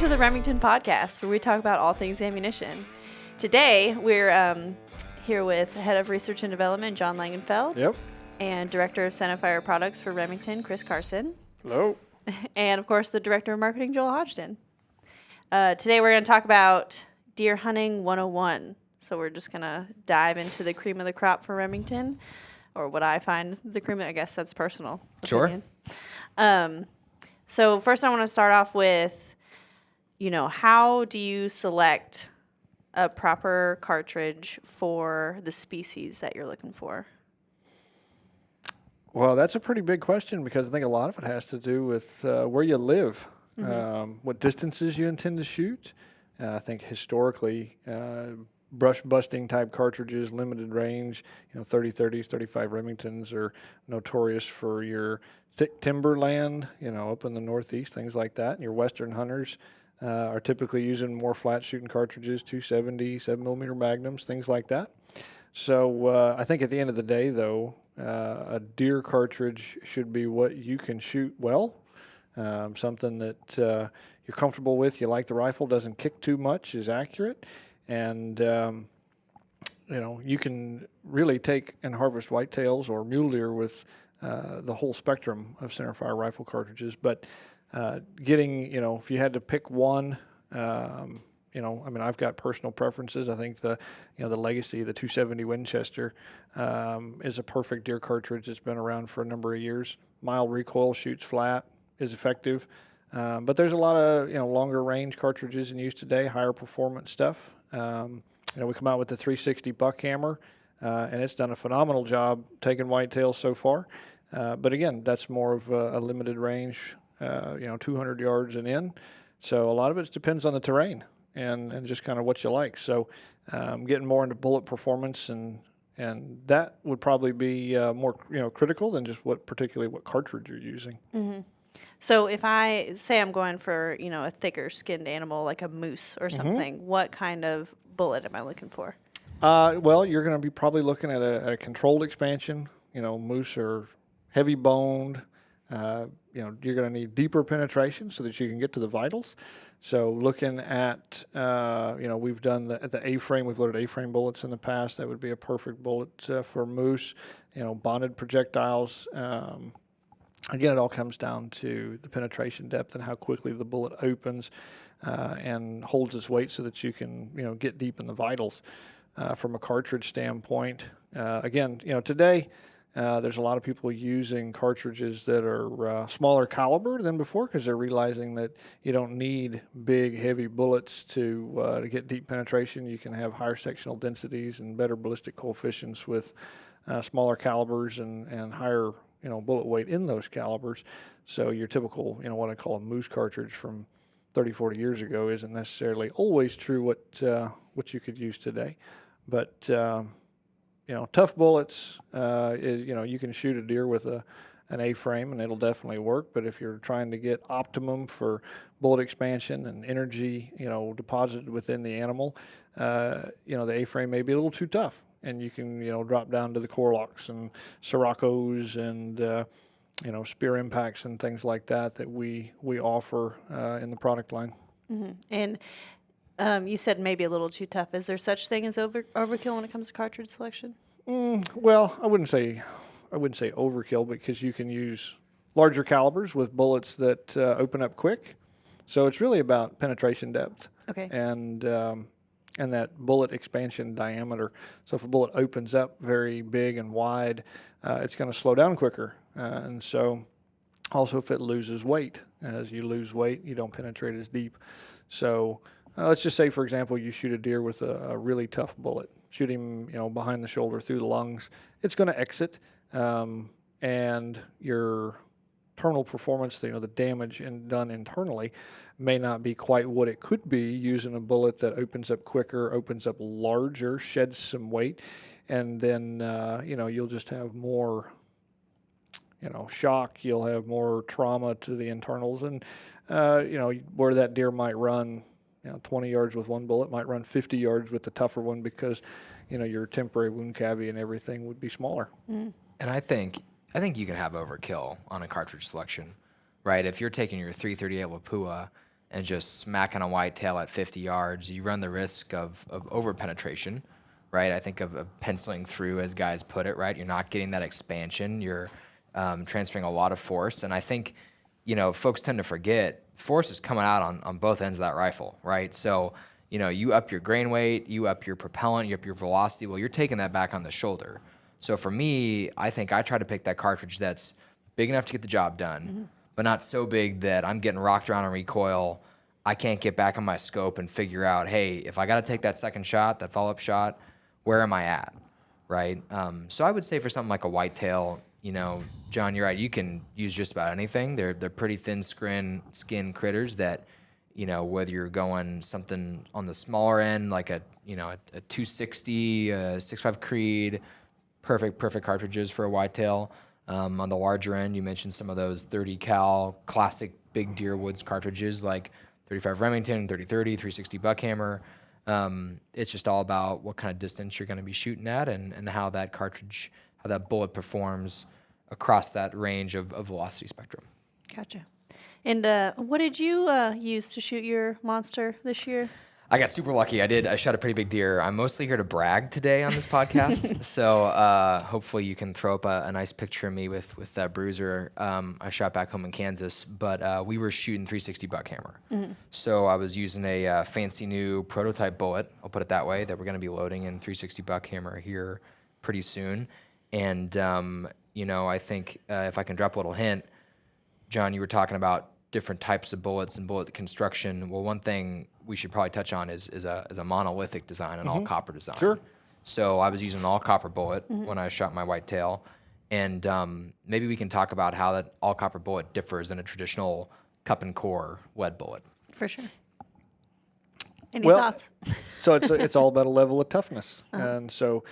to the Remington podcast, where we talk about all things ammunition. Today, we're here with Head of Research and Development, Jon Langenfeld. Yep. And Director of Centerfire Products for Remington, Kris Carson. Hello. And, of course, the Director of Marketing, Joel Hodgdon. Today, we're going to talk about deer hunting 101. So we're just going to dive into the cream of the crop for Remington, or what I find the cream. I guess that's personal. Sure. So first I want to start off with, how do you select a proper cartridge for the species that you're looking for? Well, that's a pretty big question because I think a lot of it has to do with where you live, what distances you intend to shoot. I think historically, brush busting type cartridges, limited range, 30-30s, 35 Remingtons are notorious for your thick timberland, up in the Northeast, things like that. And your Western hunters are typically using more flat shooting cartridges, 270, 7mm magnums, things like that. So I think at the end of the day, though, a deer cartridge should be what you can shoot well, something that you're comfortable with, you like the rifle, doesn't kick too much, is accurate. And, you can really take and harvest whitetails or mule deer with the whole spectrum of centerfire rifle cartridges. But getting, if you had to pick one, I've got personal preferences. I think the Legacy, the 270 Winchester, is a perfect deer cartridge. It's been around for a number of years. Mild recoil, shoots flat, is effective. But there's a lot of, longer range cartridges in use today, higher performance stuff. We come out with the 360 buck hammer, and it's done a phenomenal job taking whitetails so far. But again, that's more of a limited range, 200 yards and in. So a lot of it depends on the terrain and just kind of what you like. So getting more into bullet performance and that would probably be more critical than just particularly what cartridge you're using. Mm-hmm. So if I say I'm going for, a thicker skinned animal like a moose or something, what kind of bullet am I looking for? Well, you're going to be probably looking at a controlled expansion. Moose are heavy boned. You're going to need deeper penetration so that you can get to the vitals. So looking at, we've done the A-frame. We've loaded A-frame bullets in the past. That would be a perfect bullet for moose. Bonded projectiles. Again, it all comes down to the penetration depth and how quickly the bullet opens and holds its weight so that you can, get deep in the vitals. From a cartridge standpoint, again, today there's a lot of people using cartridges that are smaller caliber than before because they're realizing that you don't need big, heavy bullets to get deep penetration. You can have higher sectional densities and better ballistic coefficients with smaller calibers and higher bullet weight in those calibers. So your typical, what I call a moose cartridge from 30, 40 years ago isn't necessarily always true what you could use today. But, tough bullets, you can shoot a deer with an A-frame and it'll definitely work. But if you're trying to get optimum for bullet expansion and energy, deposited within the animal, the A-frame may be a little too tough. And you can, drop down to the Corlocks and Sirocco's and, spear impacts and things like that we offer in the product line. Mm-hmm. And you said maybe a little too tough. Is there such thing as overkill when it comes to cartridge selection? Well, I wouldn't say overkill because you can use larger calibers with bullets that open up quick. So it's really about penetration depth. Okay. And that bullet expansion diameter. So if a bullet opens up very big and wide, it's going to slow down quicker. And so also if it loses weight, as you lose weight, you don't penetrate as deep. So let's just say, for example, you shoot a deer with a really tough bullet. Shoot him, behind the shoulder through the lungs. It's going to exit, and your internal performance, the damage done internally may not be quite what it could be using a bullet that opens up quicker, opens up larger, sheds some weight, and then, you'll just have more, shock. You'll have more trauma to the internals, and, where that deer might run, 20 yards with one bullet might run 50 yards with the tougher one because, your temporary wound cavity and everything would be smaller. Mm. And I think you can have overkill on a cartridge selection, right? If you're taking your .338 Lapua and just smacking a whitetail at 50 yards, you run the risk of over penetration, right? I think of penciling through, as guys put it, right? You're not getting that expansion. You're transferring a lot of force. And I think, folks tend to forget force is coming out on both ends of that rifle, right? So, you up your grain weight, you up your propellant, you up your velocity. Well, you're taking that back on the shoulder. So for me, I think I try to pick that cartridge that's big enough to get the job done, but not so big that I'm getting rocked around on recoil. I can't get back on my scope and figure out, hey, if I got to take that second shot, that follow-up shot, where am I at, right? So I would say for something like a whitetail, John, you're right. You can use just about anything. They're pretty thin skin critters that, whether you're going something on the smaller end, like a 260, 6.5 Creed, perfect cartridges for a whitetail. On the larger end, you mentioned some of those 30 cal classic big deer woods cartridges like 35 Remington, 30-30, 360 Buckhammer. It's just all about what kind of distance you're going to be shooting at and how that cartridge, how that bullet performs across that range of velocity spectrum. Gotcha. And what did you use to shoot your monster this year? I got super lucky. I shot a pretty big deer. I'm mostly here to brag today on this podcast. So hopefully you can throw up a nice picture of me with that bruiser. I shot back home in Kansas, but we were shooting 360 Buckhammer. Mm-hmm. So I was using a fancy new prototype bullet, I'll put it that way, that we're going to be loading in 360 Buckhammer here pretty soon. And, I think if I can drop a little hint, John, you were talking about different types of bullets and bullet construction. Well, one thing we should probably touch on is a monolithic design, an all copper design. Sure. So I was using an all copper bullet when I shot my whitetail, and maybe we can talk about how that all copper bullet differs than a traditional cup and core lead bullet. For sure. Any thoughts? So it's all about a level of toughness, and so.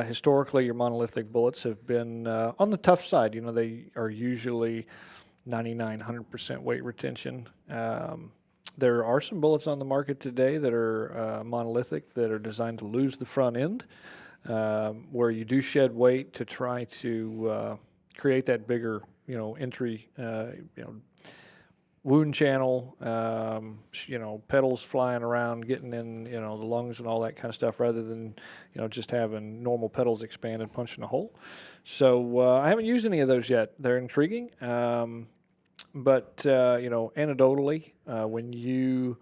Historically, your monolithic bullets have been on the tough side. They are usually 99-100% weight retention. There are some bullets on the market today that are monolithic that are designed to lose the front end, where you do shed weight to try to create that bigger, entry, wound channel, petals flying around, getting in, the lungs and all that kind of stuff, rather than, just having normal petals expand and punching a hole. So I haven't used any of those yet. They're intriguing. But anecdotally, when you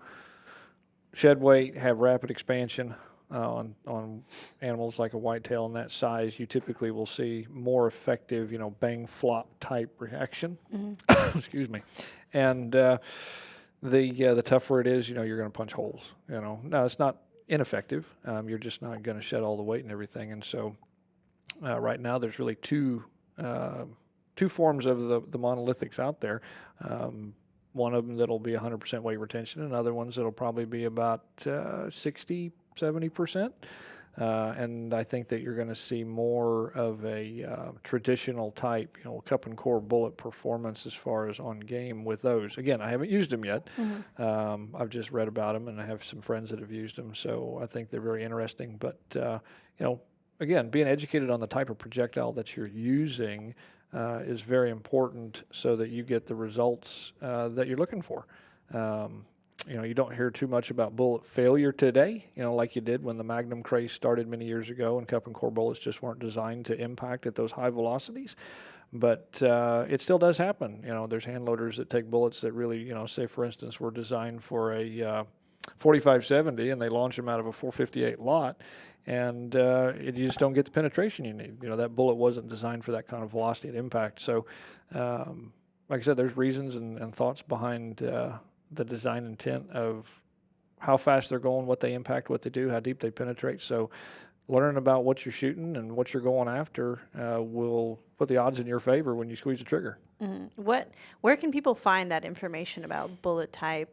shed weight, have rapid expansion on animals like a whitetail in that size, you typically will see more effective, bang flop type reaction. Mm-hmm. Excuse me. And the tougher it is, you're going to punch holes. Now it's not ineffective. You're just not going to shed all the weight and everything. And so right now there's really two forms of the monolithics out there. One of them that'll be 100% weight retention, and other ones that'll probably be about 60, 70%. And I think that you're going to see more of a traditional type, cup and core bullet performance as far as on game with those. Again, I haven't used them yet. Mm-hmm. I've just read about them, and I have some friends that have used them, so I think they're very interesting. But, again, being educated on the type of projectile that you're using is very important so that you get the results that you're looking for. You don't hear too much about bullet failure today, like you did when the Magnum craze started many years ago, and cup and core bullets just weren't designed to impact at those high velocities. But it still does happen. There's hand loaders that take bullets that really, say for instance, were designed for a 4570, and they launch them out of a 458 lot, and you just don't get the penetration you need. That bullet wasn't designed for that kind of velocity and impact. So, like I said, there's reasons and thoughts behind the design intent of how fast they're going, what they impact, what they do, how deep they penetrate. So learning about what you're shooting and what you're going after will put the odds in your favor when you squeeze the trigger. Mm-hmm. Where can people find that information about bullet type?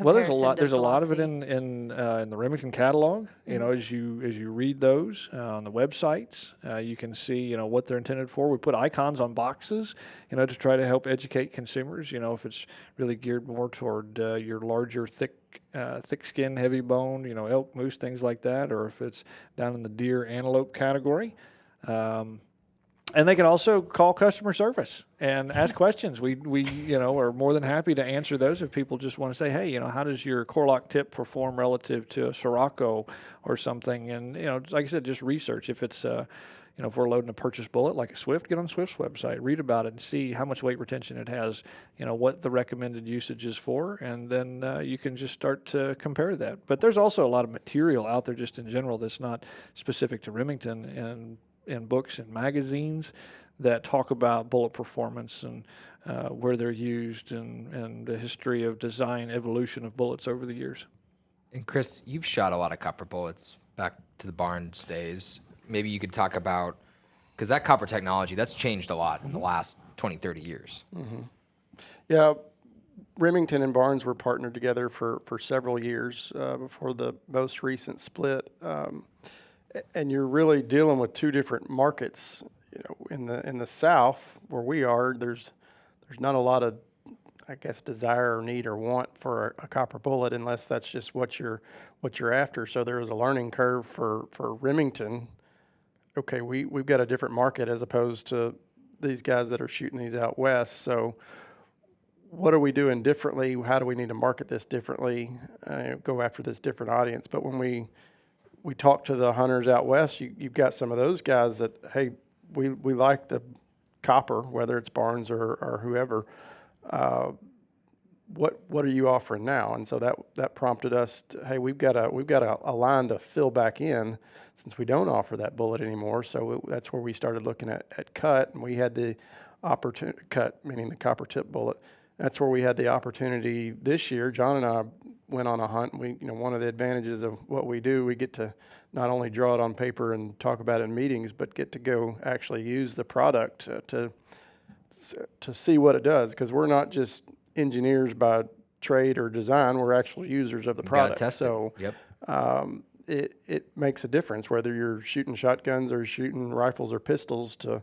Well, there's a lot of it in the Remington catalog. Mm-hmm. As you read those on the websites, you can see what they're intended for. We put icons on boxes, to try to help educate consumers. If it's really geared more toward your larger, thick skin, heavy bone, elk, moose, things like that, or if it's down in the deer, antelope category. And they can also call customer service and ask questions. We are more than happy to answer those if people just want to say, hey, how does your core lock tip perform relative to a Sirocco or something? And, like I said, just research. If it's, if we're loading a purchase bullet like a Swift, get on Swift's website, read about it and see how much weight retention it has, what the recommended usage is for, and then you can just start to compare that. But there's also a lot of material out there just in general that's not specific to Remington, and in books and magazines that talk about bullet performance and where they're used and the history of design evolution of bullets over the years. And Kris, you've shot a lot of copper bullets back to the Barnes days. Maybe you could talk about, because that copper technology, that's changed a lot in the last 20, 30 years. Mm-hmm. Yeah, Remington and Barnes were partnered together for several years before the most recent split. And you're really dealing with two different markets. In the South where we are, there's not a lot of, I guess, desire or need or want for a copper bullet unless that's just what you're after. So there was a learning curve for Remington. Okay, we've got a different market as opposed to these guys that are shooting these out west. So what are we doing differently? How do we need to market this differently? Go after this different audience. But when we talk to the hunters out west, you've got some of those guys that, hey, we like the copper, whether it's Barnes or whoever. What are you offering now? And so that prompted us to, hey, we've got a line to fill back in since we don't offer that bullet anymore. So that's where we started looking at cut, and we had the opportunity, cut meaning the copper tip bullet. That's where we had the opportunity this year. Jon and I went on a hunt. One of the advantages of what we do, we get to not only draw it on paper and talk about it in meetings, but get to go actually use the product to see what it does. Because we're not just engineers by trade or design; we're actual users of the product. Test so, Yep. It makes a difference whether you're shooting shotguns or shooting rifles or pistols. To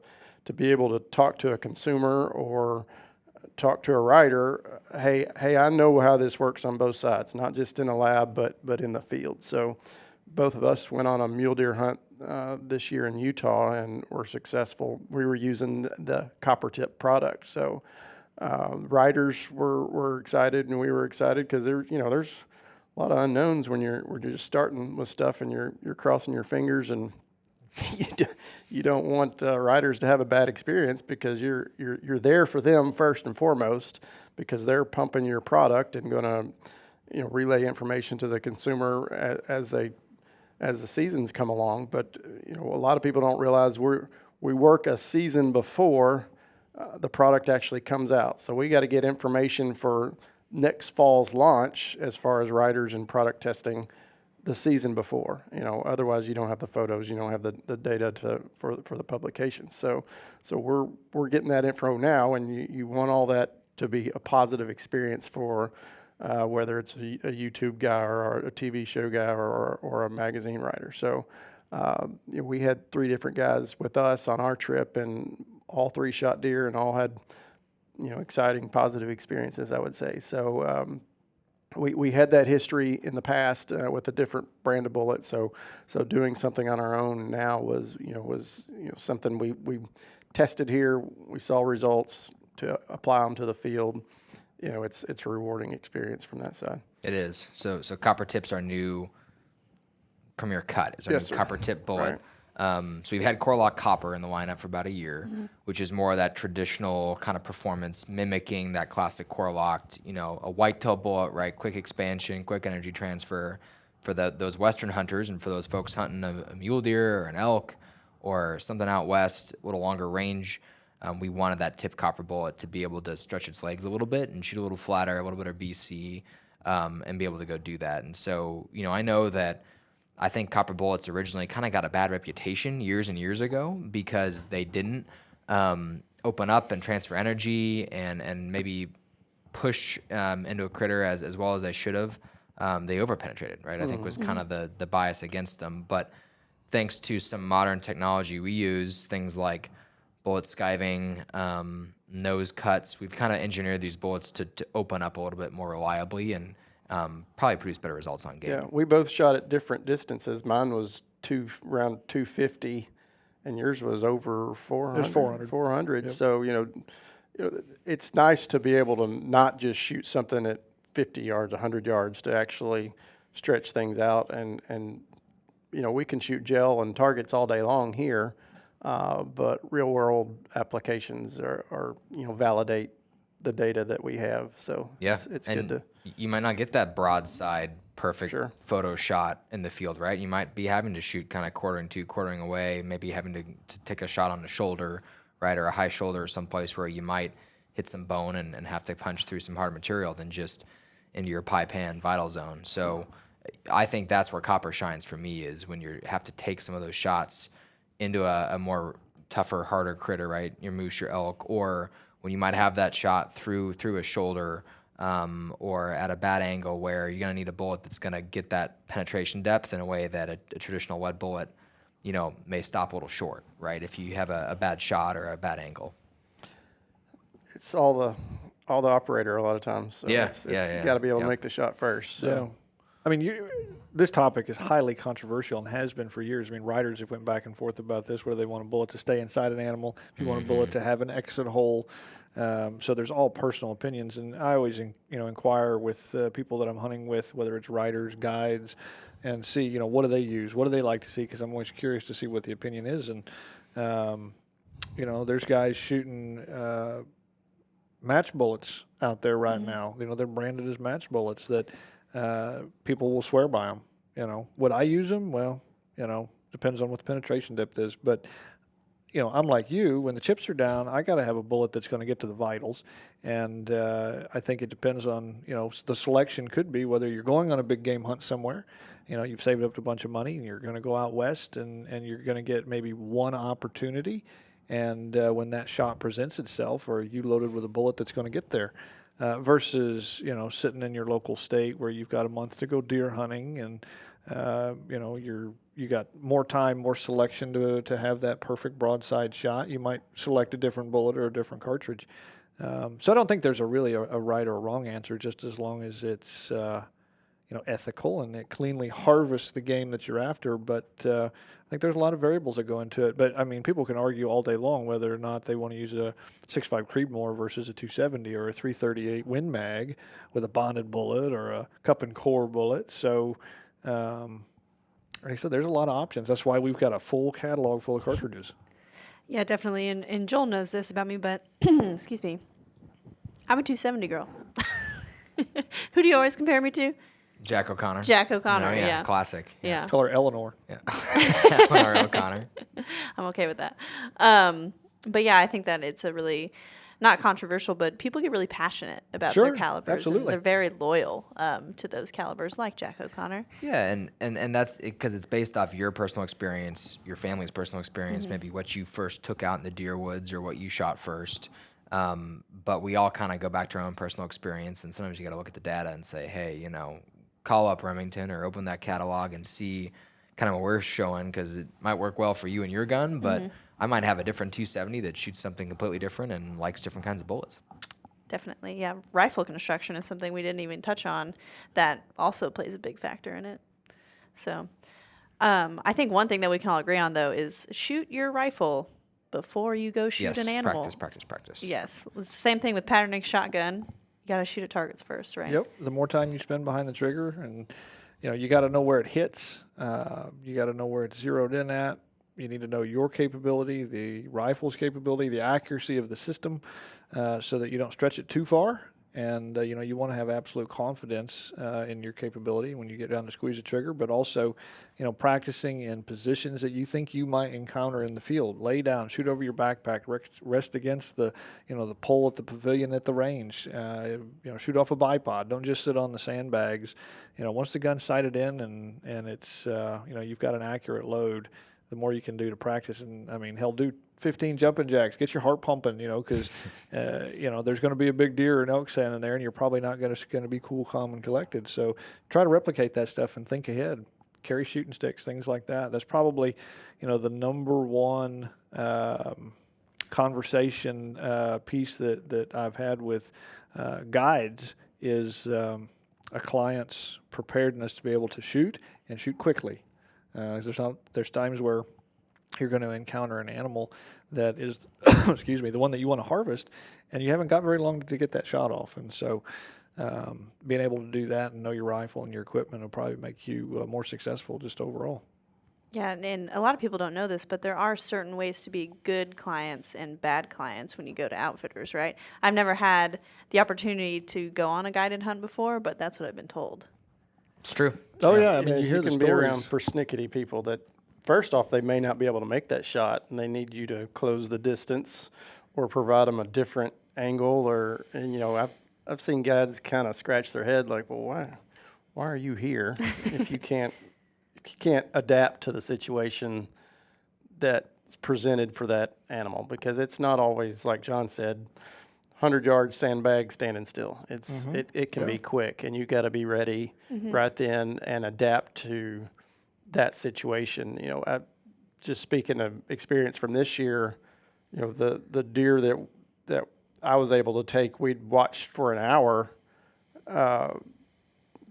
be able to talk to a consumer or talk to a writer, hey, I know how this works on both sides, not just in a lab, but in the field. So both of us went on a mule deer hunt this year in Utah and were successful. We were using the copper tip product. So writers were excited, and we were excited because there's a lot of unknowns when you're just starting with stuff and you're crossing your fingers, and you don't want writers to have a bad experience because you're there for them first and foremost, because they're pumping your product and going to relay information to the consumer as the seasons come along. But a lot of people don't realize we work a season before the product actually comes out. So we got to get information for next fall's launch as far as writers and product testing the season before. Otherwise you don't have the photos, you don't have the data for the publication. So we're getting that info now, and you want all that to be a positive experience for whether it's a YouTube guy or a TV show guy or a magazine writer. So we had 3 different guys with us on our trip, and all 3 shot deer and all had exciting positive experiences, I would say. So we had that history in the past with a different brand of bullet. So doing something on our own now was something we tested here. We saw results to apply them to the field. It's a rewarding experience from that side. It is. So copper tips are new premier cut. It's our Yes, new sir. copper tip bullet. Right. So we've had core lock copper in the lineup for about a year, which is more of that traditional kind of performance, mimicking that classic core locked, a whitetail bullet, right? Quick expansion, quick energy transfer for those Western hunters, and for those folks hunting a mule deer or an elk or something out west, a little longer range. We wanted that tip copper bullet to be able to stretch its legs a little bit and shoot a little flatter, a little bit of BC, and be able to go do that. And so, I know that I think copper bullets originally kind of got a bad reputation years and years ago because they didn't open up and transfer energy and maybe push into a critter as well as they should have. They over-penetrated, right? I think was kind of the bias against them. But thanks to some modern technology we use, things like bullet skiving, nose cuts, we've kind of engineered these bullets to open up a little bit more reliably and probably produce better results on game. Yeah, we both shot at different distances. Mine was around 250, and yours was over 400. It was 400. 400. Yep. So, it's nice to be able to not just shoot something at 50 yards, 100 yards, to actually stretch things out. And we can shoot gel and targets all day long here, but real world applications are validate the data that we have. So Yeah, it's and good to. you might not get that broadside perfect Sure. photo shot in the field, right? You might be having to shoot kind of quartering away, maybe having to take a shot on the shoulder, right, or a high shoulder or someplace where you might hit some bone and have to punch through some hard material than just into your pie pan vital zone. So I think that's where copper shines for me, is when you have to take some of those shots into a more tougher, harder critter, right? Your moose, your elk, or when you might have that shot through a shoulder or at a bad angle where you're going to need a bullet that's going to get that penetration depth in a way that a traditional lead bullet, may stop a little short, right? If you have a bad shot or a bad angle. It's all the operator a lot of times. So Yeah, it's yeah. You got to be able to Yeah. make the shot first. So. Yeah. I mean, this topic is highly controversial and has been for years. I mean, writers have went back and forth about this, whether they want a bullet to stay inside an animal, if you want a bullet to have an exit hole. So there's all personal opinions, and I always, inquire with people that I'm hunting with, whether it's writers, guides, and see, what do they use, what do they like to see, because I'm always curious to see what the opinion is. And there's guys shooting match bullets out there right now. They're branded as match bullets that. People will swear by them. Would I use them? Well, depends on what the penetration depth is. But, I'm like you. When the chips are down, I got to have a bullet that's going to get to the vitals. And I think it depends on, the selection could be whether you're going on a big game hunt somewhere. You've saved up a bunch of money and you're going to go out west and you're going to get maybe one opportunity. And when that shot presents itself, or you loaded with a bullet that's going to get there. Versus, sitting in your local state where you've got a month to go deer hunting and, you got more time, more selection to have that perfect broadside shot. You might select a different bullet or a different cartridge. So I don't think there's really a right or a wrong answer, just as long as it's, ethical and it cleanly harvests the game that you're after. But I think there's a lot of variables that go into it. But I mean, people can argue all day long whether or not they want to use a 6.5 Creedmoor versus a 270 or a 338 Win Mag with a bonded bullet or a cup and core bullet. So, like I said, there's a lot of options. That's why we've got a full catalog full of cartridges. Yeah, definitely. And Joel knows this about me, but excuse me, I'm a 270 girl. Who do you always compare me to? Jack O'Connor. Jack O'Connor, yeah. Classic. Yeah. Call her Eleanor. Yeah. Eleanor O'Connor. I'm okay with that. But yeah, I think that it's a really, not controversial, but people get really passionate about their Sure, calibers. absolutely. And they're very loyal to those calibers, like Jack O'Connor. Yeah, and that's because it's based off your personal experience, your family's personal experience, maybe what you first took out in the deer woods or what you shot first. But we all kind of go back to our own personal experience, and sometimes you got to look at the data and say, hey, call up Remington or open that catalog and see kind of what we're showing, because it might work well for you and your gun, but I might have a different 270 that shoots something completely different and likes different kinds of bullets. Definitely, yeah. Rifle construction is something we didn't even touch on that also plays a big factor in it. So I think one thing that we can all agree on, though, is shoot your rifle before you go shoot an animal. Practice. Yes. It's the same thing with patterning shotgun. You got to shoot at targets first, right? Yep. The more time you spend behind the trigger, and you got to know where it hits. You got to know where it's zeroed in at. You need to know your capability, the rifle's capability, the accuracy of the system, so that you don't stretch it too far. And you want to have absolute confidence in your capability when you get down to squeeze the trigger. But also, practicing in positions that you think you might encounter in the field. Lay down, shoot over your backpack, rest against the the pole at the pavilion at the range. Shoot off a bipod. Don't just sit on the sandbags. Once the gun's sighted in and it's you've got an accurate load, the more you can do to practice. And I mean, hell, do 15 jumping jacks. Get your heart pumping, because there's going to be a big deer or an elk standing there, and you're probably not going to be cool, calm, and collected. So try to replicate that stuff and think ahead. Carry shooting sticks, things like that. That's probably the number one conversation piece that I've had with guides is a client's preparedness to be able to shoot and shoot quickly. There's times where you're going to encounter an animal that is, excuse me, the one that you want to harvest, and you haven't got very long to get that shot off. And so being able to do that and know your rifle and your equipment will probably make you more successful just overall. Yeah, and a lot of people don't know this, but there are certain ways to be good clients and bad clients when you go to outfitters, right? I've never had the opportunity to go on a guided hunt before, but that's what I've been told. It's true. Oh, yeah. I mean, you hear the can be around stories. persnickety people that, first off, they may not be able to make that shot, and they need you to close the distance or provide them a different angle. And I've seen guys kind of scratch their head like, well, why are you here if you can't adapt to the situation that's presented for that animal? Because it's not always, like Jon said, 100 yards sandbag standing still. It can be quick, and you got to be ready right then and adapt to that situation. Just speaking of experience from this year, the deer that I was able to take, we'd watched for an hour,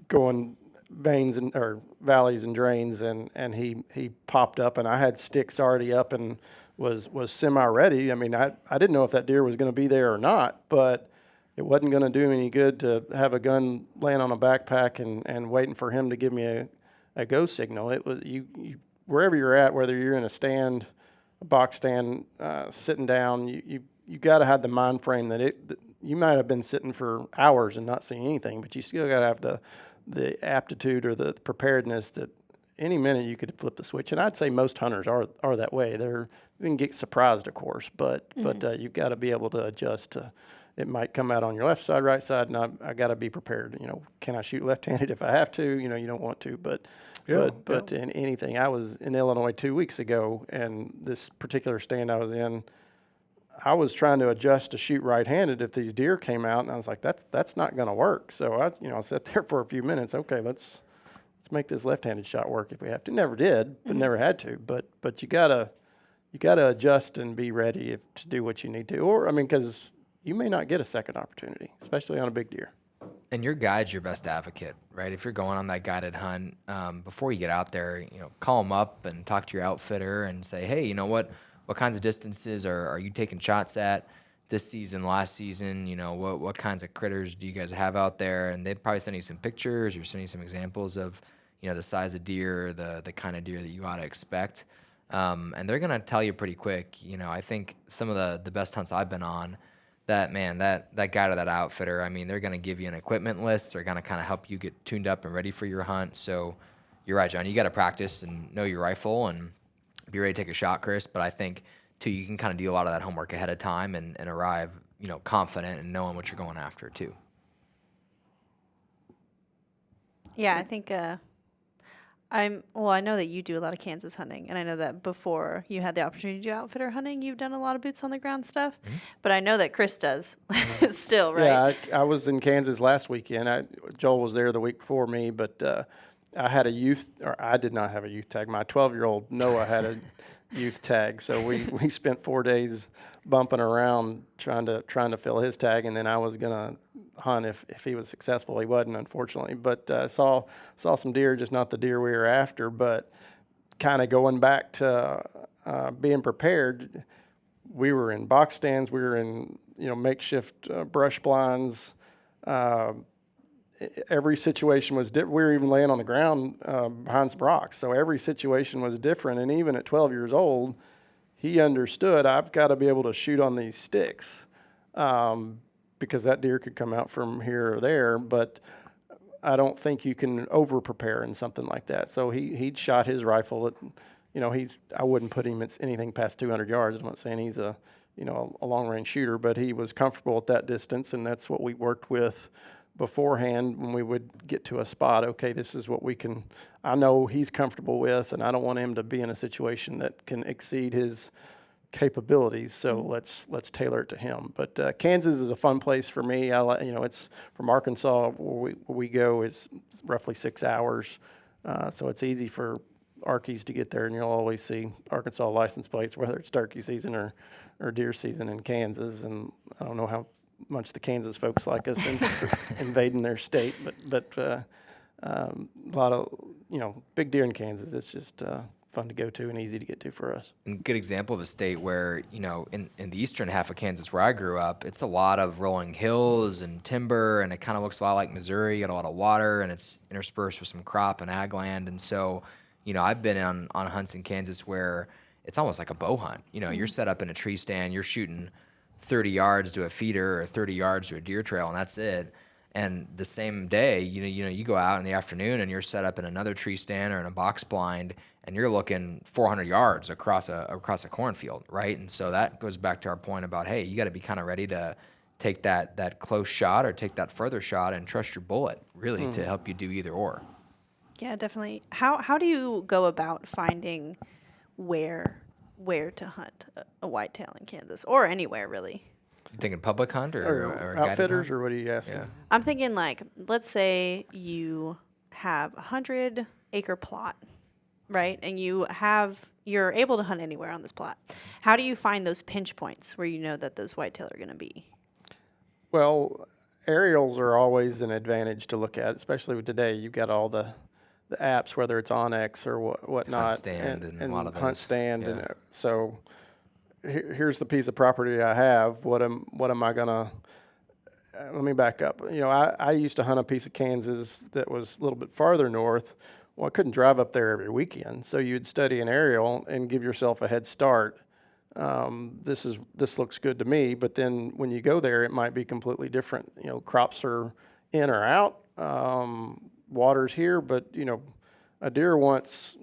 going veins or valleys and drains, and he popped up, and I had sticks already up and was semi ready. I mean, I didn't know if that deer was going to be there or not, but it wasn't going to do me any good to have a gun laying on a backpack and waiting for him to give me a go signal. It was you wherever you're at, whether you're in a stand, a box stand, sitting down, you got to have the mind frame that you might have been sitting for hours and not seeing anything, but you still got to have the aptitude or the preparedness that any minute you could flip the switch. And I'd say most hunters are that way. They can get surprised, of course, but you've got to be able to adjust to. It might come out on your left side, right side, and I got to be prepared. Can I shoot left-handed if I have to? You don't want to, but in anything. I was in Illinois 2 weeks ago, and this particular stand I was in, I was trying to adjust to shoot right-handed if these deer came out, and I was like, that's not going to work. So I sat there for a few minutes. Okay, let's make this left-handed shot work if we have to. Never did, but never had to. But you gotta adjust and be ready to do what you need to. Or because you may not get a second opportunity, especially on a big deer. And your guide's your best advocate, right? If you're going on that guided hunt, before you get out there, call them up and talk to your outfitter and say, hey, you know what kinds of distances are you taking shots at this season, last season? What kinds of critters do you guys have out there? And they'd probably send you some pictures or send you some examples of, the size of deer, the kind of deer that you ought to expect. And they're going to tell you pretty quick. I think some of the best hunts I've been on, that guy or that outfitter, they're going to give you an equipment list. They're going to kind of help you get tuned up and ready for your hunt. So you're right, Jon. You got to practice and know your rifle and be ready to take a shot, Kris. But I think, too, you can kind of do a lot of that homework ahead of time and arrive, confident and knowing what you're going after, too. Yeah, I think I know that you do a lot of Kansas hunting, and I know that before you had the opportunity to do outfitter hunting, you've done a lot of boots on the ground stuff. But I know that Kris does still, right? Yeah, I was in Kansas last weekend. Joel was there the week before me, but I had I did not have a youth tag. My 12-year-old Noah had a youth tag, so we spent 4 days bumping around trying to fill his tag, and then I was gonna hunt if he was successful. He wasn't, unfortunately, but saw some deer, just not the deer we were after. But kind of going back to being prepared, we were in box stands, we were in makeshift brush blinds. Every situation was different. We were even laying on the ground behind some rocks, so every situation was different. And even at 12 years old, he understood I've got to be able to shoot on these sticks. Because that deer could come out from here or there, but I don't think you can over prepare in something like that. So he'd shot his rifle at, I wouldn't put him at anything past 200 yards. I'm not saying he's a long range shooter, but he was comfortable at that distance, and that's what we worked with beforehand when we would get to a spot. Okay, this is what I know he's comfortable with, and I don't want him to be in a situation that can exceed his capabilities, so let's tailor it to him. But Kansas is a fun place for me. It's from Arkansas where we go. It's roughly 6 hours, so it's easy for Arkies to get there, and you'll always see Arkansas license plates, whether it's turkey season or deer season in Kansas. And I don't know how much the Kansas folks like us invading their state, but a lot of big deer in Kansas. It's just fun to go to and easy to get to for us. And good example of a state where, you know, in the eastern half of Kansas where I grew up, it's a lot of rolling hills and timber, and it kind of looks a lot like Missouri. You got a lot of water, and it's interspersed with some crop and ag land. And so, you know, I've been on hunts in Kansas where it's almost like a bow hunt. You know, you're set up in a tree stand, you're shooting 30 yards to a feeder or 30 yards to a deer trail, and that's it. And the same day, you go out in the afternoon and you're set up in another tree stand or in a box blind, and you're looking 400 yards across a cornfield, right? And so that goes back to our point about, hey, you got to be kind of ready to take that close shot or take that further shot and trust your bullet, really, to help you do either or. Yeah, definitely. How do you go about finding where to hunt a whitetail in Kansas or anywhere really? You thinking public hunt or a guided outfitters, hunt? or what are you asking? Yeah. I'm thinking like, let's say you have a 100-acre plot, right? And you're able to hunt anywhere on this plot. How do you find those pinch points where you know that those whitetail are going to be? Well, aerials are always an advantage to look at, especially with today. You've got all the apps, whether it's Onyx or whatnot. Stand and a lot of Hunt those. Stand. Yeah. And so here's the piece of property I have. What am I gonna? Let me back up. You know, I used to hunt a piece of Kansas that was a little bit farther north. Well, I couldn't drive up there every weekend, so you'd study an aerial and give yourself a head start. This looks good to me, but then when you go there, it might be completely different. You know, crops are in or out, water's here, but you know, a deer wants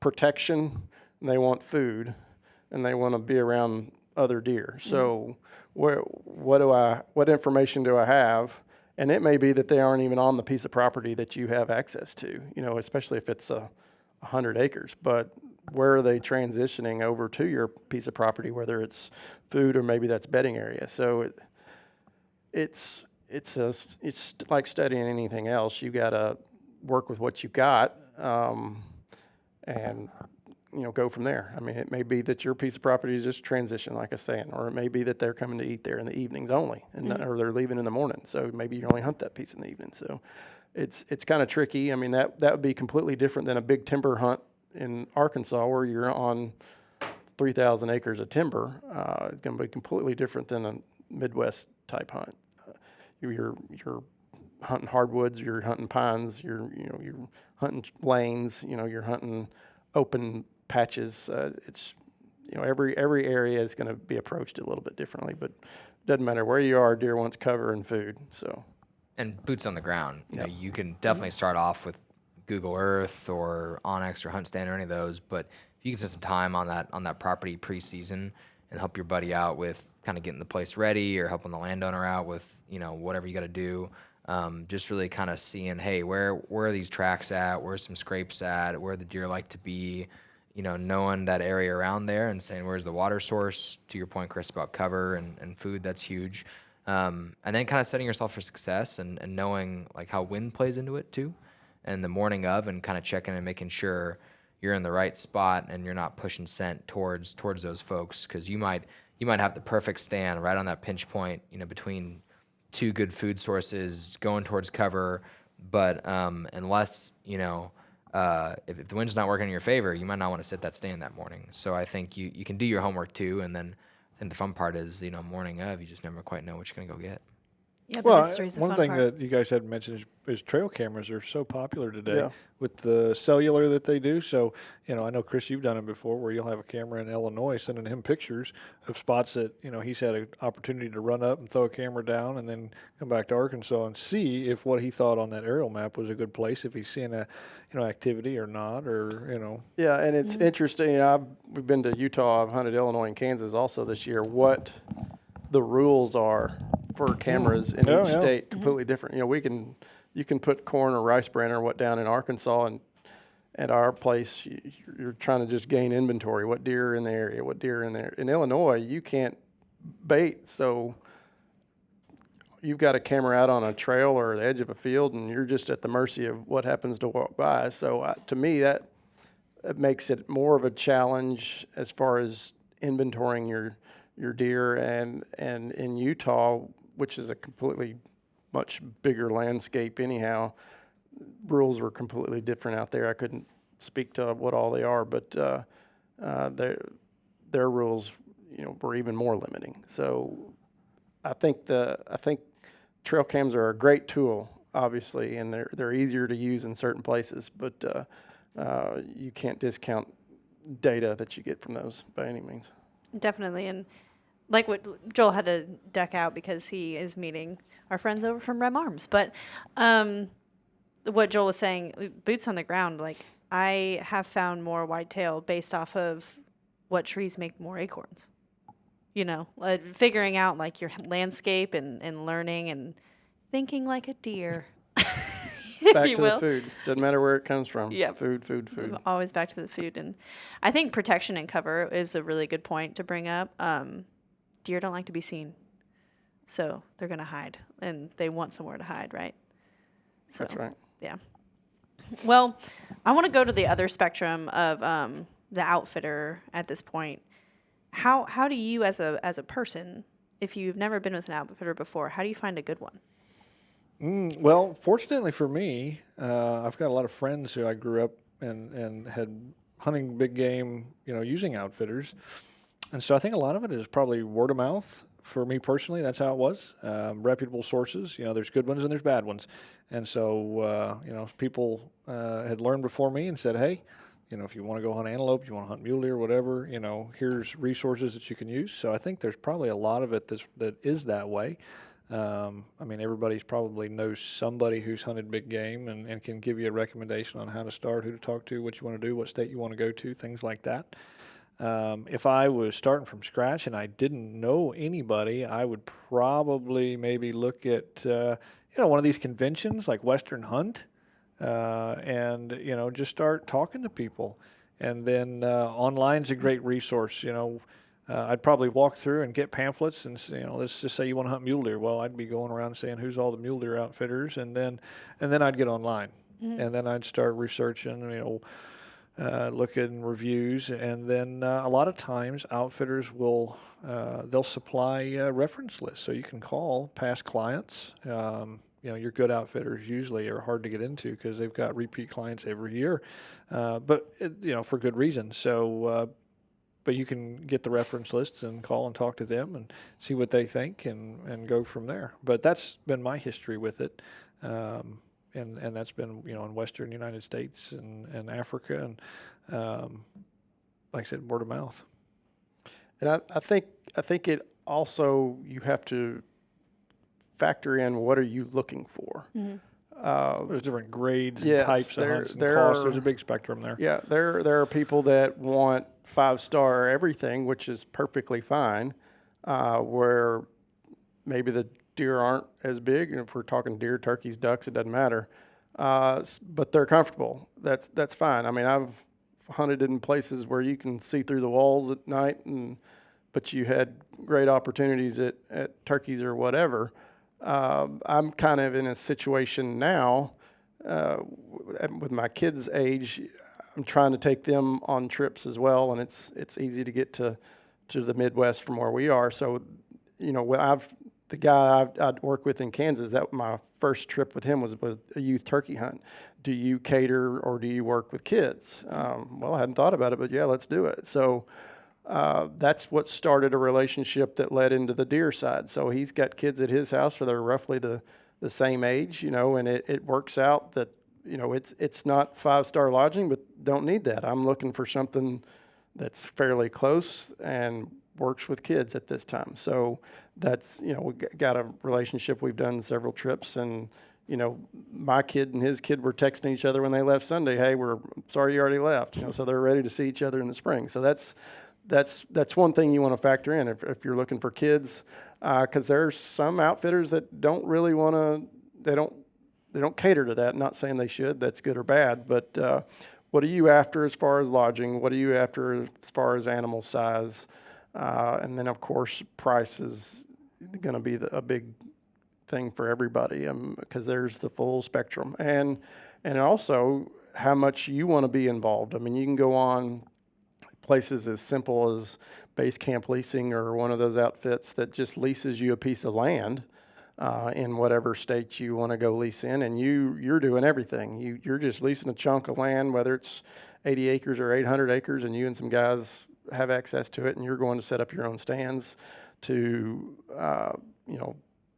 protection and they want food and they want to be around other deer. So what information do I have? And it may be that they aren't even on the piece of property that you have access to, you know, especially if it's 100 acres. But where are they transitioning over to your piece of property, whether it's food or maybe that's bedding area? So it's like studying anything else. You got to work with what you got, and you know, go from there. I mean, it may be that your piece of property is just transition, like I was saying, or it may be that they're coming to eat there in the evenings only, and or they're leaving in the morning. So maybe you only hunt that piece in the evening. So it's kind of tricky. I mean, that would be completely different than a big timber hunt in Arkansas where you're on 3,000 acres of timber. It's going to be completely different than a Midwest type hunt. You're hunting hardwoods, you're hunting pines, you're hunting lanes, you're hunting open patches. It's every area is going to be approached a little bit differently, but it doesn't matter where you are. Deer wants cover and food. So, and boots on the ground. Yep. You can definitely start off with Google Earth or Onyx or Hunt Stand or any of those, but if you can spend some time on that property pre-season and help your buddy out with kind of getting the place ready or helping the landowner out with whatever you got to do. Just really kind of seeing, hey, where are these tracks at? Where's some scrapes at? Where the deer like to be? Knowing that area around there and saying, where's the water source? To your point, Kris, about cover and food, that's huge. And then kind of setting yourself for success and knowing like how wind plays into it too. And the morning of and kind of checking and making sure you're in the right spot and you're not pushing scent towards those folks, because you might have the perfect stand right on that pinch point, between two good food sources going towards cover, but unless if the wind's not working in your favor, you might not want to sit that stand that morning. So I think you can do your homework too, and then the fun part is morning of, you just never quite know what you're gonna go get. Yeah, the mystery's the fun one thing part. that you guys had mentioned is trail cameras are so popular today Yeah. with the cellular that they do. So, I know, Kris, you've done it before where you'll have a camera in Illinois sending him pictures of spots that, he's had an opportunity to run up and throw a camera down and then come back to Arkansas and see if what he thought on that aerial map was a good place, if he's seeing a, activity or not, or, Yeah, and it's interesting. We've been to Utah. I've hunted Illinois and Kansas also this year. What the rules are for cameras in each state completely different. You can put corn or rice bran or what down in Arkansas, and at our place you're trying to just gain inventory. What deer are in the area? What deer are in there? In Illinois, you can't bait, so you've got a camera out on a trail or the edge of a field, and you're just at the mercy of what happens to walk by. So to me, that makes it more of a challenge as far as inventorying your deer. And in Utah, which is a completely much bigger landscape anyhow, rules were completely different out there. I couldn't speak to what all they are, but their rules, were even more limiting. So I think trail cams are a great tool, obviously, and they're easier to use in certain places, but you can't discount data that you get from those by any means. Definitely. And like what Joel had to duck out because he is meeting our friends over from Rem Arms. But what Joel was saying, boots on the ground, like I have found more whitetail based off of what trees make more acorns. Figuring out like your landscape and learning and thinking like a deer. Back to the food. Doesn't matter where it comes from. Yep. Food. Always back to the food. And I think protection and cover is a really good point to bring up. Deer don't like to be seen. So they're going to hide. And they want somewhere to hide, right? So, that's right. Yeah. Well, I want to go to the other spectrum of the outfitter at this point. How do you as a person, if you've never been with an outfitter before, how do you find a good one? Well, fortunately for me, I've got a lot of friends who I grew up and had hunting big game, using outfitters. And so I think a lot of it is probably word of mouth. For me personally, that's how it was. Reputable sources, there's good ones and there's bad ones. And so, people had learned before me and said, hey, if you want to go hunt antelope, you want to hunt mule deer, whatever, here's resources that you can use. So I think there's probably a lot of it that is that way. Everybody's probably knows somebody who's hunted big game and can give you a recommendation on how to start, who to talk to, what you want to do, what state you want to go to, things like that. If I was starting from scratch and I didn't know anybody, I would probably maybe look at, one of these conventions like Western Hunt, and just start talking to people. And then online's a great resource. I'd probably walk through and get pamphlets and let's just say you want to hunt mule deer. Well, I'd be going around saying who's all the mule deer outfitters, and then I'd get online, and then I'd start researching, looking reviews, and then a lot of times outfitters will they'll supply reference lists, so you can call past clients. Your good outfitters usually are hard to get into because they've got repeat clients every year, but for good reason. So. But you can get the reference lists and call and talk to them and see what they think and go from there. But that's been my history with it. And that's been, in Western United States and Africa. And like I said, word of mouth. And I think it also, you have to factor in what are you looking for. Mm-hmm. There's different grades yes, and types of hunts and there costs. There's a big spectrum there. Yeah, there are people that want 5-star everything, which is perfectly fine, where maybe the deer aren't as big. If we're talking deer, turkeys, ducks, it doesn't matter. But they're comfortable. That's fine. I've hunted in places where you can see through the walls at night, but you had great opportunities at turkeys or whatever. I'm kind of in a situation now with my kids' age. I'm trying to take them on trips as well, and it's easy to get to the Midwest from where we are. So, the guy I'd work with in Kansas, that my first trip with him was a youth turkey hunt. Do you cater or do you work with kids? Well, I hadn't thought about it, but yeah, let's do it. So. That's what started a relationship that led into the deer side. So he's got kids at his house, so they're roughly the same age, and it works out that, it's not 5-star lodging, but don't need that. I'm looking for something that's fairly close and works with kids at this time. So that's, we got a relationship. We've done several trips, and, my kid and his kid were texting each other when they left Sunday. Hey, we're sorry you already left. So they're ready to see each other in the spring. So that's one thing you want to factor in if you're looking for kids, because there's some outfitters that don't really want to. They don't cater to that. Not saying they should. That's good or bad. But what are you after as far as lodging? What are you after as far as animal size? And then of course price is going to be a big thing for everybody, because there's the full spectrum, and also how much you want to be involved. You can go on places as simple as Base Camp Leasing or one of those outfits that just leases you a piece of land, in whatever state you want to go lease in, and you're doing everything. You're just leasing a chunk of land, whether it's 80 acres or 800 acres, and you and some guys have access to it, and you're going to set up your own stands to,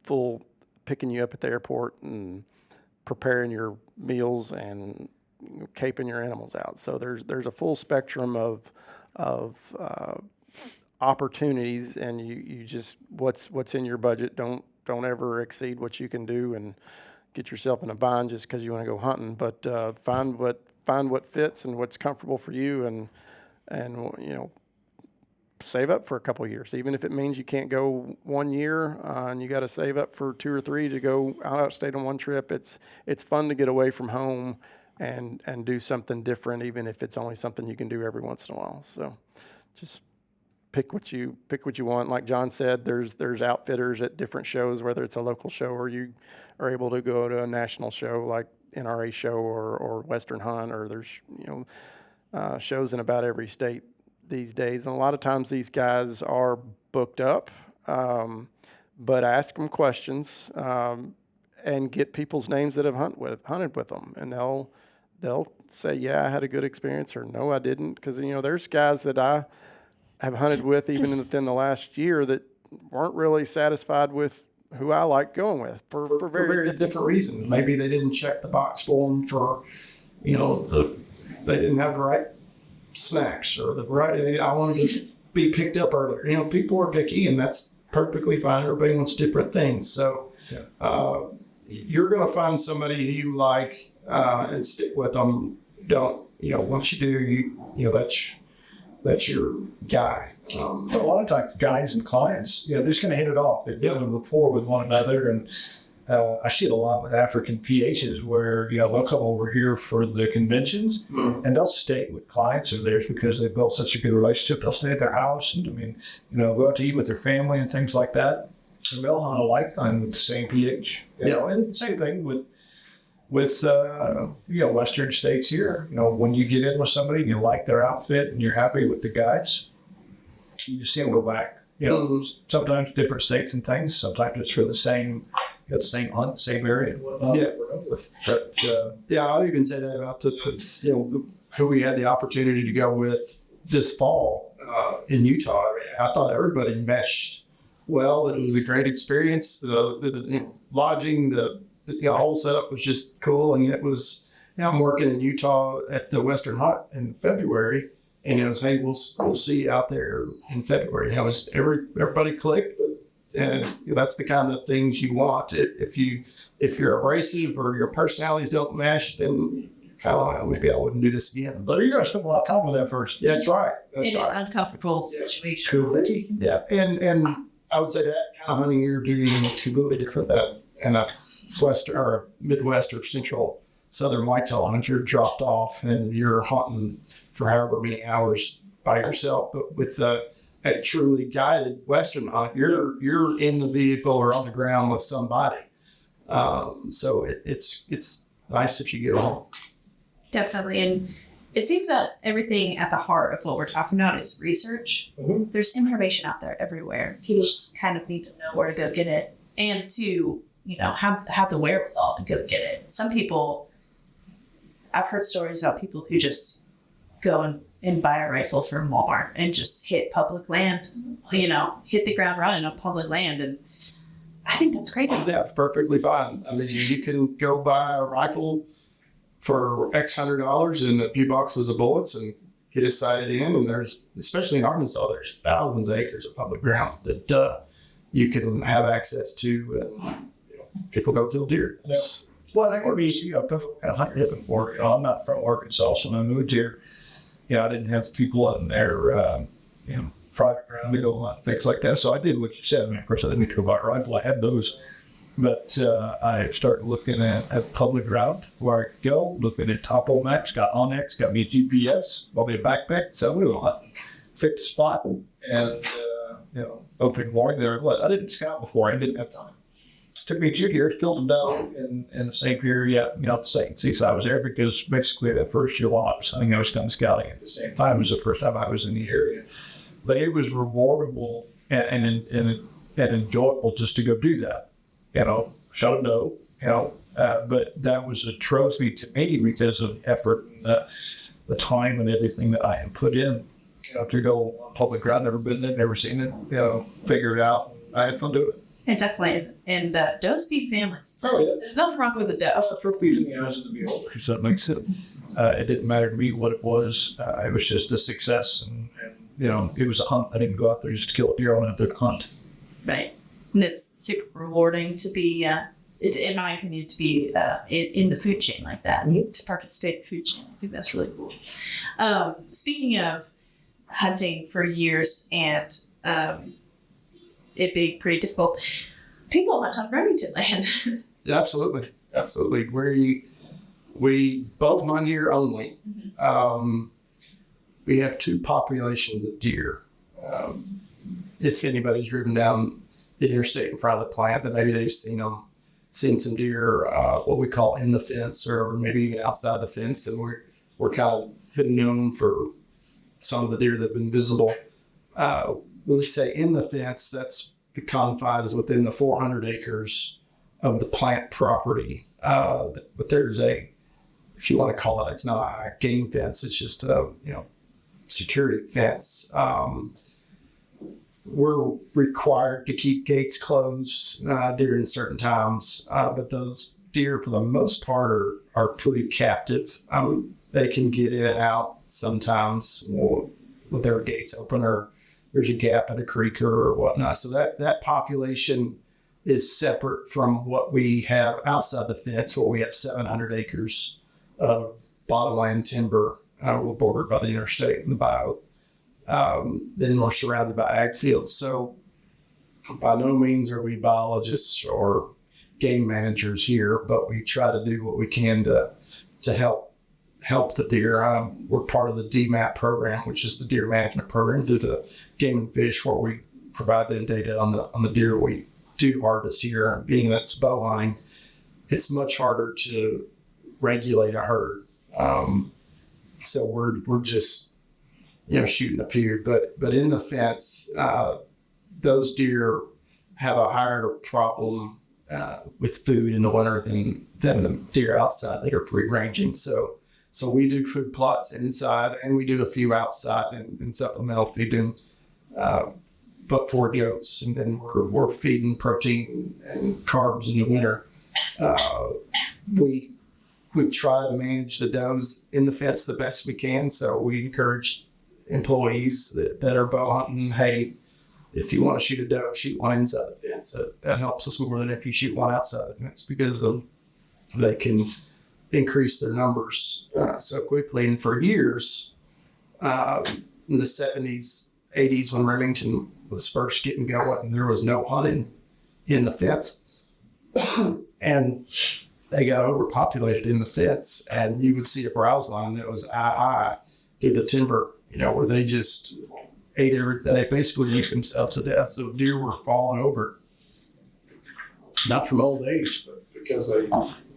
full picking you up at the airport and preparing your meals and caping your animals out. So there's a full spectrum of opportunities, and you just what's in your budget. Don't ever exceed what you can do and get yourself in a bind just because you want to go hunting. But find what fits and what's comfortable for you, and save up for a couple of years, even if it means you can't go 1 year and you got to save up for 2 or 3 to go out of state on one trip. It's fun to get away from home and do something different, even if it's only something you can do every once in a while. So just pick what you want. Like Jon said, there's outfitters at different shows, whether it's a local show or you are able to go to a national show like NRA show or Western Hunt, or there's shows in about every state these days. And a lot of times these guys are booked up, but ask them questions and get people's names that have hunted with them, and they'll say, yeah, I had a good experience, or no, I didn't. Because there's guys that I have hunted with even within the last year that weren't really satisfied with who I like going with for very different reasons. Maybe they didn't check the box for them for, they didn't have the right snacks or the right, I wanted to be picked up earlier. People are picky, and that's perfectly fine. Everybody wants different things. So you're going to find somebody who you like and stick with them. Once you do, that's your guy. A lot of times, guys and clients, they're just going to hit it off. They build a rapport with one another, and I see it a lot with African PHs where they'll come over here for the conventions, and they'll stay with clients of theirs because they built such a good relationship. They'll stay at their house and go out to eat with their family and things like that. And they'll hunt a lifetime with the same PH. And same thing with Western states here. When you get in with somebody and you like their outfit and you're happy with the guides, you just see them go back. Sometimes different states and things. Sometimes it's for the same hunt, same area. I'll even say that about who we had the opportunity to go with this fall in Utah. I thought everybody meshed well. It was a great experience. The lodging, the whole setup was just cool. And it was, I'm working in Utah at the Western Hunt in February, and it was, hey, we'll see you out there in February. Everybody clicked, and that's the kind of things you want. If you're abrasive or your personalities don't mesh, then kind of like, maybe I wouldn't do this again. But you're going to spend a lot of time with that person. Yeah, that's right. In an uncomfortable situation. Yeah, and I would say that kind of hunting you're doing is completely different than in a Western or Midwest or Central Southern whitetail hunt. You're dropped off and you're hunting for however many hours by yourself. But with a truly guided Western hunt, you're in the vehicle or on the ground with somebody. So it's nice if you get home. Definitely. And it seems that everything at the heart of what we're talking about is research. Mm-hmm. There's information out there everywhere. People just kind of need to know where to go get it and to, have the wherewithal to go get it. Some people, I've heard stories about people who just go and buy a rifle from Walmart and just hit public land, hit the ground running on public land. And I think that's great. That's perfectly fine. I mean, you can go buy a rifle for X $100 and a few boxes of bullets and get it sighted in. And there's, especially in Arkansas, there's thousands of acres of public ground that you can have access to. And, people go kill deer. Yeah. Well, I could be, I've hunted it before. I'm not from Arkansas, so when I moved here, I didn't have people in there, private ground, things like that. So I did what you said. I mean, of course, I didn't go buy a rifle. I had those. But I started looking at public ground where I could go, looking at topo maps, got Onyx, got me a GPS, bought me a backpack. So we were hunting, picked a spot, and, open morning there. I didn't scout before. I didn't have time. It took me 2 years, filled them down in the same period, the same season I was there, because basically that first July I was hunting, I was done scouting at the same time. It was the first time I was in the area. But it was rewardable and enjoyable just to go do that. shot a doe, but that was a trophy to me because of the effort and the time and everything that I had put in, to go on public ground, never been there, never seen it, figure it out. I had fun doing it. And definitely, and does feed families. Oh, yeah. There's nothing wrong with a doe. That's the trophies in the eyes of the beholder. So that makes it. It didn't matter to me what it was. It was just a success, and it was a hunt. I didn't go out there just to kill a deer. I went out there to hunt. Right. And it's super rewarding to be, it's, in my opinion, to be in the food chain like that, to participate in the food chain. I think that's really cool. Speaking of hunting for years and it being pretty difficult, people hunt on Remington land. Yeah, absolutely. Absolutely. We both hunt here only. We have two populations of deer. If anybody's driven down the interstate in front of the plant, then maybe they've seen some deer, what we call in the fence, or maybe even outside the fence. And we're kind of been known for some of the deer that have been visible. When we say in the fence, that's the confines within the 400 acres of the plant property. But there's if you want to call it, it's not a game fence. It's just a, security fence. We're required to keep gates closed during certain times, but those deer, for the most part, are pretty captive. They can get in and out sometimes with their gates open, or there's a gap in a creek or whatnot. So that population is separate from what we have outside the fence, where we have 700 acres of bottomland timber. We're bordered by the interstate and the bayou. Then we're surrounded by ag fields. So by no means are we biologists or game managers here, but we try to do what we can to help the deer. We're part of the DMAP program, which is the deer management program through the Game and Fish, where we provide them data on the deer we do harvest here. Being that it's bow hunting, it's much harder to regulate a herd. So we're just shooting a few, but in the fence, those deer have a higher problem with food in the winter than the deer outside that are free ranging. So we do food plots inside, and we do a few outside and supplemental feeding, but for goats, and then we're feeding protein and carbs in the winter. We try to manage the does in the fence the best we can. So we encourage employees that are bow hunting, hey, if you want to shoot a doe, shoot one inside the fence. That helps us more than if you shoot one outside the fence, because they can increase their numbers so quickly. And for years, in the 70s, 80s, when Remington was first getting going, there was no hunting in the fence. And they got overpopulated in the fence, and you would see a browse line that was eye through the timber, where they just ate everything. They basically ate themselves to death. So deer were falling over, not from old age, but because they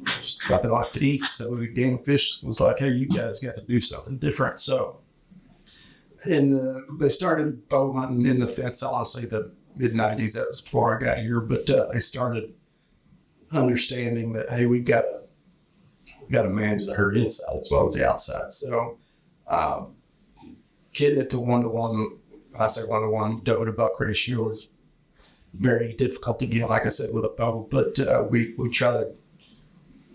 just nothing like to eat. So Game and Fish was like, hey, you guys got to do something different. So they started bow hunting in the fence, I want to say the mid-90s. That was before I got here, but they started understanding that, hey, we've got to manage the herd inside as well as the outside. So getting it to 1-to-1, I say 1-to-1 doe to buck ratio is very difficult to get, like I said, with a bow, but we try to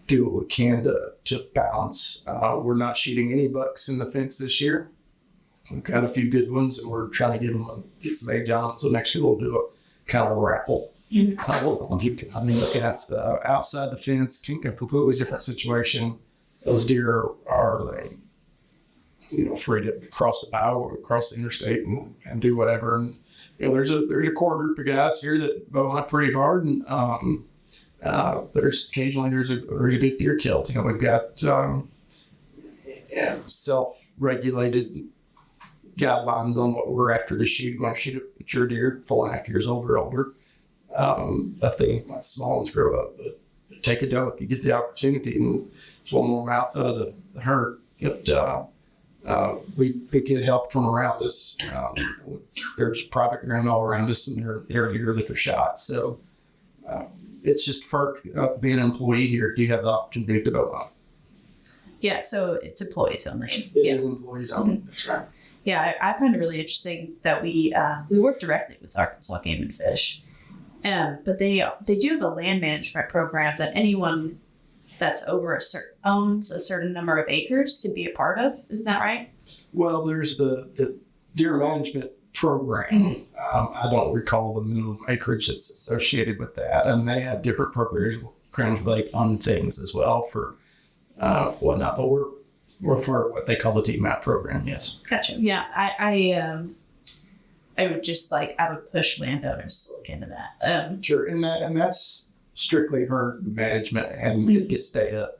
do what we can to balance. We're not shooting any bucks in the fence this year. We've got a few good ones, and we're trying to get some egg on. So next year we'll do a kind of a raffle. That's outside the fence, a completely different situation. Those deer are free to cross the bayou or cross the interstate and do whatever. And there's a core group of guys here that bow hunt pretty hard, and there's occasionally there's a big deer killed. We've got self-regulated guidelines on what we're after to shoot. When I shoot a mature deer, 4.5 years old or older. Let the small ones grow up, but take a doe if you get the opportunity, and swallow more mouth out of the herd. We get help from around us. There's private ground all around us, and they're here that are shot. So it's just perk of being an employee here. You have the opportunity to go up. Yeah, so it's employees only. It Yeah. is employees only. That's right. Yeah, I find it really interesting that we work directly with Arkansas Game and Fish, but they do have a land management program that anyone that's over owns a certain number of acres can be a part of. Isn't that right? Well, there's the deer management program. I don't recall the minimum acreage that's associated with that, and they have different programs. They fund things as well for whatnot, but we're for what they call the DMAP program. Yes. Gotcha. Yeah, I would just I would push landowners to look into that. Sure, and that's strictly herd management, and it gets data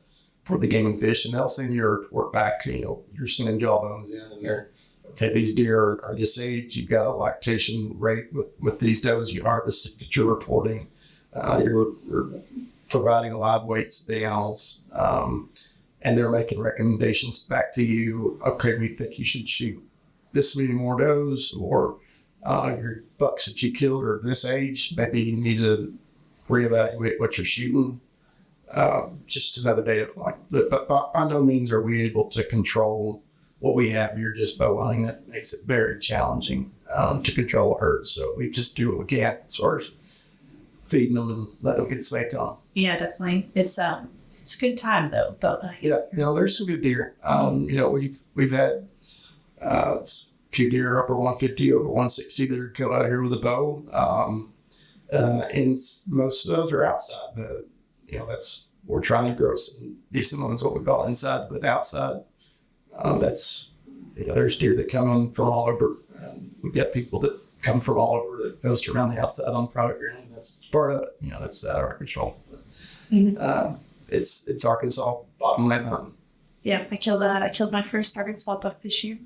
for the game and fish, and they'll send your report back. You're sending jawbones in, and they're okay. These deer are this age. You've got a lactation rate with these does you harvested that you're reporting. You're providing live weights of the animals. And they're making recommendations back to you. Okay, we think you should shoot this many more does, or your bucks that you killed are this age. Maybe you need to reevaluate what you're shooting. Just another data point. But by no means are we able to control what we have here, just bow hunting. That makes it very challenging to control a herd. So we just do what we can as far as feeding them and letting them get snaked on. Yeah, definitely. It's a good time though. Yeah, there's some good deer. We've had a few deer upper 150, over 160 that are killed out here with a bow. And most of those are outside. We're trying to grow some decent ones, what we call inside, but outside. There's deer that come in from all over. We've got people that come from all over that goes to around the outside on private ground. That's part of it. That's out of our control. Mm-hmm. It's Arkansas bottomland hunting. Yeah, I killed my first Arkansas buck this year.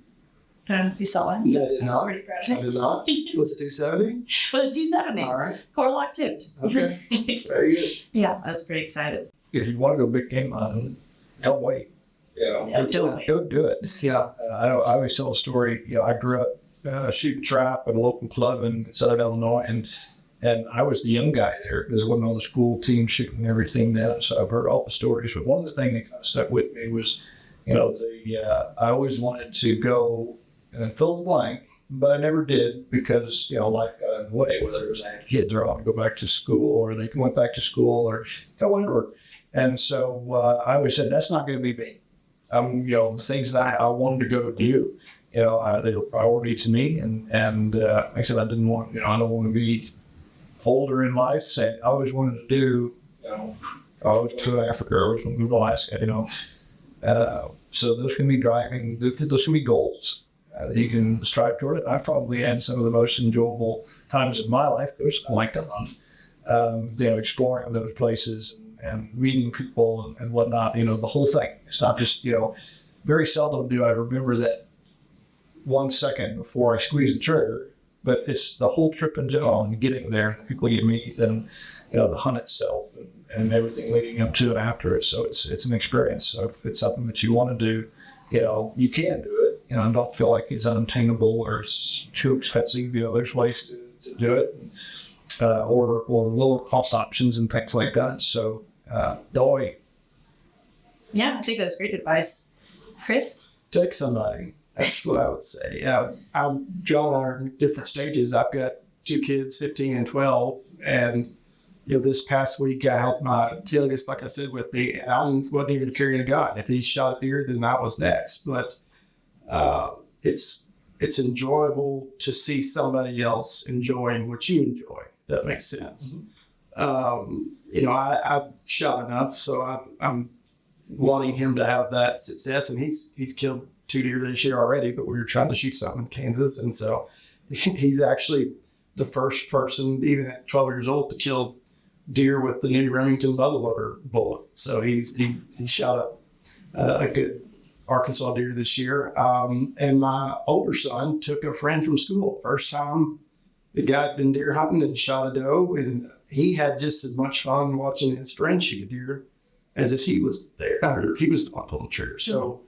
You saw it? Yeah, I did not. Pretty proud of I it. did not. Was it 270? Well, 270. All right. Core lock tipped. Okay. Very good. Yeah, I was pretty excited. If you want to go big game hunting, don't wait. Yeah, don't wait. Go do it. Yeah. I always tell a story. I grew up shooting trap at a local club in Southern Illinois, and I was the young guy there because I wasn't on the school team shooting everything then. So I've heard all the stories. But one of the things that kind of stuck with me was, I always wanted to go and fill in the blank, but I never did because, life got in the way, whether it was I had kids or I wanted to go back to school or they went back to school or whatever. And so I always said, that's not going to be me. The things that I wanted to go do, they were priority to me. And like I said, I didn't want, I don't want to be older in life saying I always wanted to do, I was to Africa, I was going to Alaska, so those can be driving, those can be goals that you can strive toward it. I probably had some of the most enjoyable times of my life because I like to hunt, exploring those places and meeting people and whatnot, the whole thing. It's not just, very seldom do I remember that 1 second before I squeeze the trigger, but it's the whole trip in general and getting there, the people you meet and, the hunt itself and everything leading up to it after it. So it's an experience. So if it's something that you want to do, you can do it. I don't feel like it's unattainable or it's too expensive. There's ways to do it, or lower cost options and things like that. So don't wait. Yeah, I think that's great advice. Kris? Take somebody. That's what I would say. Jon and I are in different stages. I've got 2 kids, 15 and 12, and this past week I helped my youngest, like I said, with me. I wasn't even carrying a gun. If he shot a deer, then I was next. But it's enjoyable to see somebody else enjoying what you enjoy. If that makes sense. I've shot enough, so I'm wanting him to have that success, and he's killed 2 deer this year already. But we were trying to shoot something in Kansas, and so he's actually the first person, even at 12 years old, to kill deer with the new Remington muzzleloader bullet. So he shot a good Arkansas deer this year. And my older son took a friend from school. First time the guy had been deer hunting and shot a doe, and he had just as much fun watching his friend shoot a deer as if he was there. He was the one pulling the trigger. So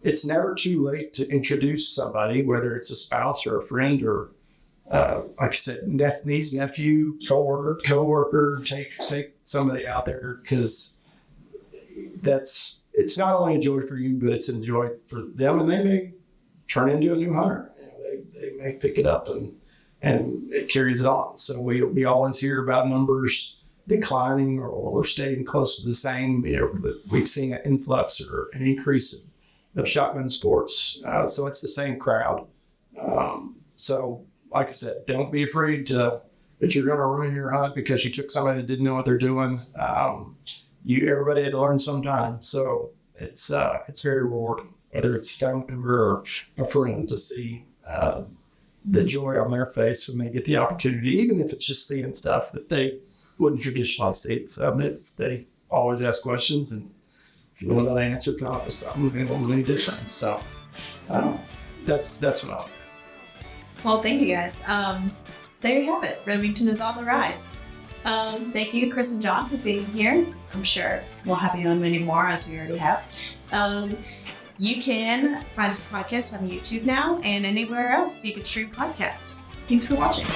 it's never too late to introduce somebody, whether it's a spouse or a friend or like I said, niece, nephew, coworker, take somebody out there, because it's not only a joy for you, but it's a joy for them, and they may turn into a new hunter. They may pick it up and it carries it on. So we always hear about numbers declining or staying close to the same. But we've seen an influx or an increase of shotgun sports. So it's the same crowd. So like I said, don't be afraid that you're going to ruin your hunt because you took somebody that didn't know what they're doing. Everybody had to learn sometime. So it's very rewarding, whether it's a family member or a friend, to see the joy on their face when they get the opportunity, even if it's just seeing stuff that they wouldn't traditionally see. So they always ask questions, and if you don't know the answer, come up with something they don't really different. So that's what I'll. Well, thank you guys. There you have it. Remington is on the rise. Thank you, Kris and Jon, for being here. I'm sure we'll have you on many more, as we already have. You can find this podcast on YouTube now and anywhere else you can stream podcasts. Thanks for watching.